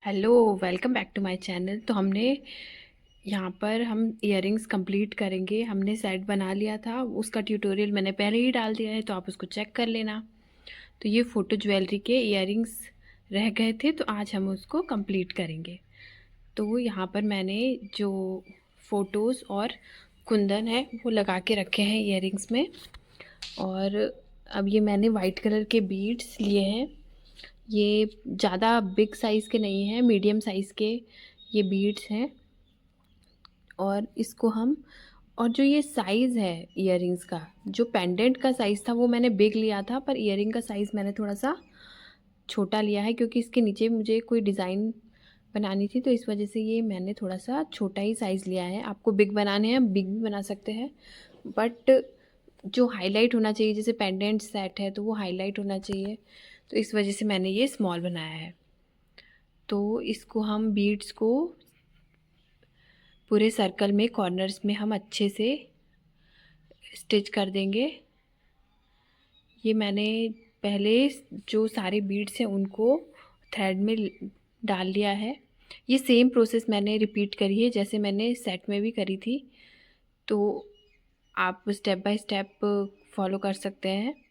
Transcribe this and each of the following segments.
Hello, welcome back to my channel. तो हमने यहाँ पर हम इयररिंग्स कंप्लीट करेंगे। हमने सेट बना लिया था, उसका ट्यूटोरियल मैंने पहले ही डाल दिया है, तो आप उसको चेक कर लेना। तो ये फ़ोटो ज्वेलरी के इयररिंग्स रह गए थे, तो आज हम उसको कंप्लीट करेंगे। तो यहाँ पर मैंने जो फ़ोटोज़ और कुंदन है वो लगा के रखे हैं इयररिंग्स में। और अब ये मैंने वाइट कलर के बीड्स लिए हैं। ये ज़्यादा बिग साइज़ के नहीं हैं, मीडियम साइज़ के ये बीड्स हैं। और इसको हम और जो ये साइज़ है इयररिंग्स का, जो पेंडेंट का साइज़ था वो मैंने बिग लिया था, पर इयररिंग का साइज़ मैंने थोड़ा सा छोटा लिया है, क्योंकि इसके नीचे मुझे कोई डिज़ाइन बनानी थी, तो इस वजह से ये मैंने थोड़ा सा छोटा ही साइज़ लिया है। आपको बिग बनाने हैं, बिग भी बना सकते हैं, बट जो हाईलाइट होना चाहिए, जैसे पेंडेंट सेट है तो वो हाईलाइट होना चाहिए, तो इस वजह से मैंने ये स्मॉल बनाया है। तो इसको हम बीड्स को पूरे सर्कल में कॉर्नर्स में हम अच्छे से स्टिच कर देंगे। ये मैंने पहले जो सारे बीड्स हैं उनको थ्रेड में डाल लिया है। ये सेम प्रोसेस मैंने रिपीट करी है जैसे मैंने सेट में भी करी थी, तो आप स्टेप बाय स्टेप फॉलो कर सकते हैं।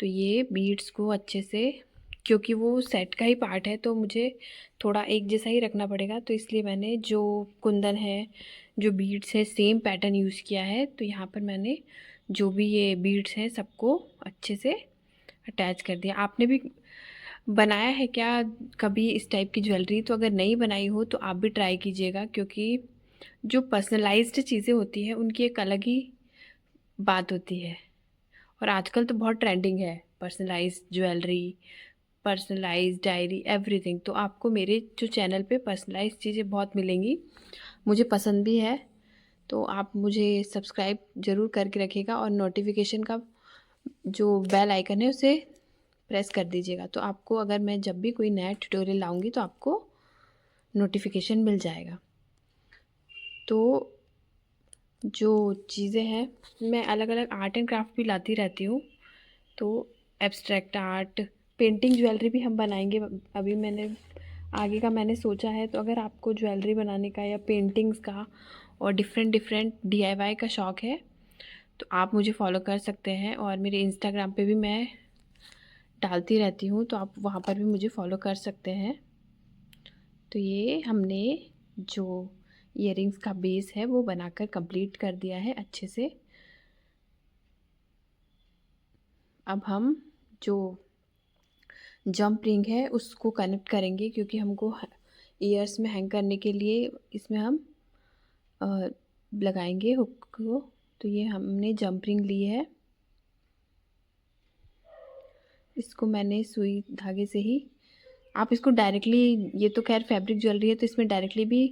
तो ये बीड्स को अच्छे से, क्योंकि वो सेट का ही पार्ट है तो मुझे थोड़ा एक जैसा ही रखना पड़ेगा, तो इसलिए मैंने जो कुंदन है, जो बीड्स है, सेम पैटर्न यूज़ किया है। तो यहाँ पर मैंने जो भी ये बीड्स हैं सबको अच्छे से अटैच कर दिया। आपने भी बनाया है क्या कभी इस टाइप की ज्वेलरी? तो अगर नहीं बनाई हो तो आप भी ट्राई कीजिएगा, क्योंकि जो पर्सनलाइज्ड चीज़ें होती हैं उनकी एक अलग ही बात होती है। और आजकल तो बहुत ट्रेंडिंग है personalised jewellery, personalised diary, everything. तो आपको मेरे जो चैनल पे पर्सनलाइज्ड चीज़ें बहुत मिलेंगी, मुझे पसंद भी है। तो आप मुझे सब्सक्राइब ज़रूर करके रखिएगा और नोटिफिकेशन का जो बेल आइकन है उसे प्रेस कर दीजिएगा, तो आपको अगर मैं जब भी कोई नया ट्यूटोरियल लाऊंगी तो आपको नोटिफिकेशन मिल जाएगा। तो जो चीज़ें हैं, मैं अलग अलग आर्ट एंड क्राफ्ट भी लाती रहती हूँ। तो एब्स्ट्रैक्ट आर्ट, पेंटिंग ज्वेलरी भी हम बनाएंगे। अभी मैंने आगे का मैंने सोचा है, तो अगर आपको ज्वेलरी बनाने का या पेंटिंग्स का और डिफरेंट डिफरेंट डीआईवाई का शौक़ है तो आप मुझे फॉलो कर सकते हैं। और मेरे इंस्टाग्राम पे भी मैं डालती रहती हूँ, तो आप वहाँ पर भी मुझे फॉलो कर सकते हैं। तो ये हमने जो इयररिंग्स का बेस है वो बनाकर कंप्लीट कर दिया है अच्छे से। अब हम जो जंप रिंग है उसको कनेक्ट करेंगे, क्योंकि हमको ईयर्स में हैंग करने के लिए इसमें हम लगाएंगे हुक को। तो ये हमने जंप रिंग ली है, इसको मैंने सुई धागे से ही, आप इसको डायरेक्टली, ये तो खैर फैब्रिक ज्वेलरी है तो इसमें डायरेक्टली भी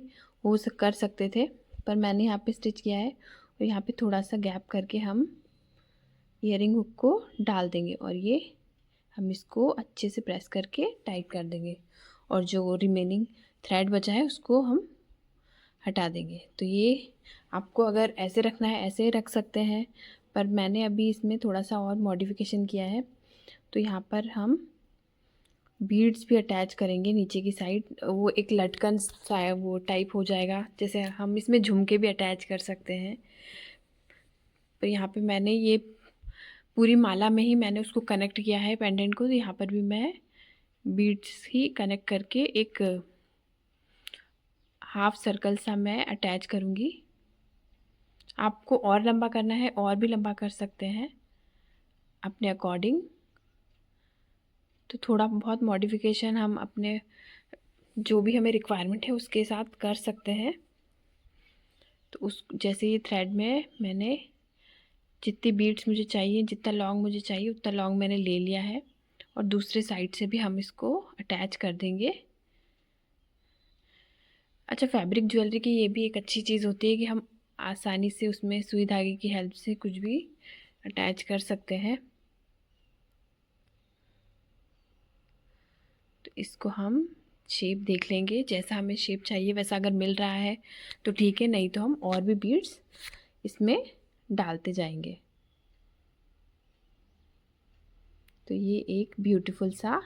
कर सकते थे, पर मैंने यहाँ पे स्टिच किया है। और यहाँ पे थोड़ा सा गैप करके हम ईयरिंग हुक को डाल देंगे और ये हम इसको अच्छे से प्रेस करके टाइट कर देंगे, और जो रिमेनिंग थ्रेड बचा है उसको हम हटा देंगे। तो ये आपको अगर ऐसे रखना है ऐसे रख सकते हैं, पर मैंने अभी इसमें थोड़ा सा और मॉडिफिकेशन किया है। तो यहाँ पर हम बीड्स भी अटैच करेंगे नीचे की साइड, वो एक लटकन सा वो टाइप हो जाएगा, जैसे हम इसमें झुमके भी अटैच कर सकते हैं। तो यहाँ पे मैंने ये पूरी माला में ही मैंने उसको कनेक्ट किया है पेंडेंट को, तो यहाँ पर भी मैं बीड्स ही कनेक्ट करके एक हाफ सर्कल सा मैं अटैच करूँगी। आपको और लंबा करना है और भी लंबा कर सकते हैं अपने अकॉर्डिंग। तो थोड़ा बहुत मॉडिफिकेशन हम अपने जो भी हमें रिक्वायरमेंट है उसके साथ कर सकते हैं। तो उस जैसे ये थ्रेड में मैंने जितनी बीड्स मुझे चाहिए, जितना लॉन्ग मुझे चाहिए उतना लॉन्ग मैंने ले लिया है, और दूसरे साइड से भी हम इसको अटैच कर देंगे। अच्छा, फैब्रिक ज्वेलरी की ये भी एक अच्छी चीज़ होती है कि हम आसानी से उसमें सुई धागे की हेल्प से कुछ भी अटैच कर सकते हैं। तो इसको हम शेप देख लेंगे, जैसा हमें शेप चाहिए वैसा अगर मिल रहा है तो ठीक है, नहीं तो हम और भी बीड्स इसमें डालते जाएंगे। तो ये एक ब्यूटीफुल सा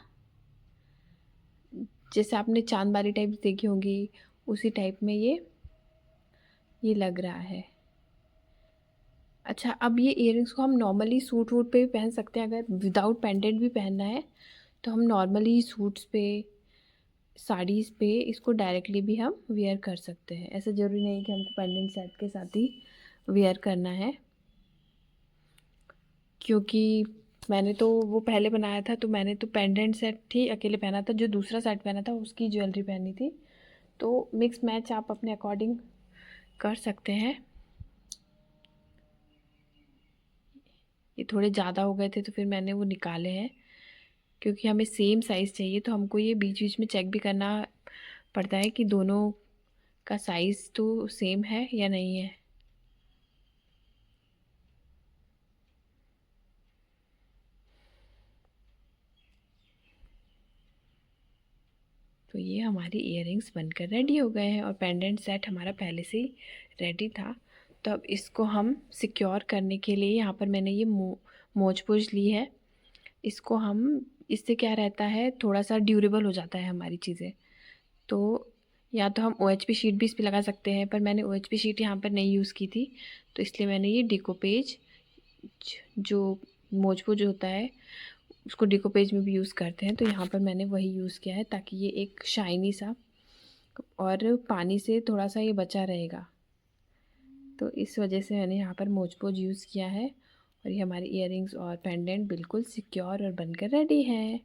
जैसे आपने चांद वाली टाइप देखी होंगी, उसी टाइप में ये लग रहा है। अच्छा, अब ये इयररिंग्स को हम नॉर्मली सूट वूट पे भी पहन सकते हैं। अगर विदाउट पेंडेंट भी पहनना है तो हम नॉर्मली सूट्स पे, साड़ीज़ पे इसको डायरेक्टली भी हम वेयर कर सकते हैं। ऐसा ज़रूरी नहीं कि हमको पेंडेंट सेट के साथ ही वेयर करना है, क्योंकि मैंने तो वो पहले बनाया था तो मैंने तो पेंडेंट सेट ही अकेले पहना था, जो दूसरा सेट पहना था उसकी ज्वेलरी पहनी थी। तो मिक्स मैच आप अपने अकॉर्डिंग कर सकते हैं। ये थोड़े ज़्यादा हो गए थे तो फिर मैंने वो निकाले हैं, क्योंकि हमें सेम साइज़ चाहिए तो हमको ये बीच बीच में चेक भी करना पड़ता है कि दोनों का साइज़ तो सेम है या नहीं है। तो ये हमारी इयररिंग्स बनकर रेडी हो गए हैं और पेंडेंट सेट हमारा पहले से ही रेडी था। तो अब इसको हम सिक्योर करने के लिए यहाँ पर मैंने ये मोच पोच ली है। इसको हम, इससे क्या रहता है, थोड़ा सा ड्यूरेबल हो जाता है हमारी चीज़ें। तो या तो हम OHP शीट भी इस पर लगा सकते हैं, पर मैंने OHP शीट यहाँ पर नहीं यूज़ की थी, तो इसलिए मैंने ये डिकोपेज, जो मोजपोज होता है उसको डिकोपेज में भी यूज़ करते हैं, तो यहाँ पर मैंने वही यूज़ किया है ताकि ये एक शाइनी सा और पानी से थोड़ा सा ये बचा रहेगा। तो इस वजह से मैंने यहाँ पर मोजपोज यूज़ किया है और ये हमारी इयररिंग्स और पेंडेंट बिल्कुल सिक्योर और बनकर रेडी हैं।